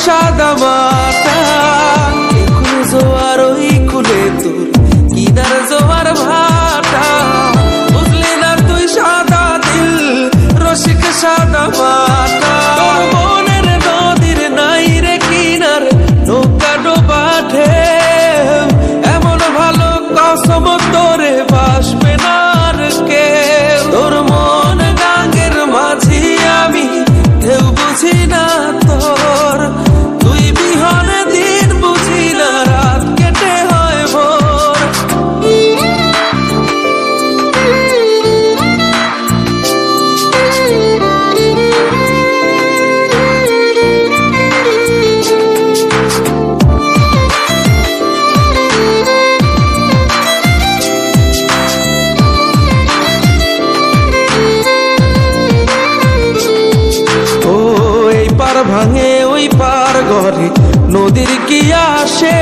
সাদা মাটা, একুল জোয়ার ওই কুলে তোর কিনার জোয়ার ভাটা, বুঝলি না তুই সাদা দিল রসিক সাদা মাটা। তোর মনের নদীর নাই রে কিনার নৌকা ডোবা ঢেউ, এমন ভালো কসম তোরে বাসবে না আর কেউ। তোর মন গাঙ্গের মাঝি আমি ঢেউ বুঝি না তোর, তুই বিহনে দিন বুঝি না রাত কেটে হয় ভোর। ভাঙে ওই পার ঘরে নদীর কি আসে,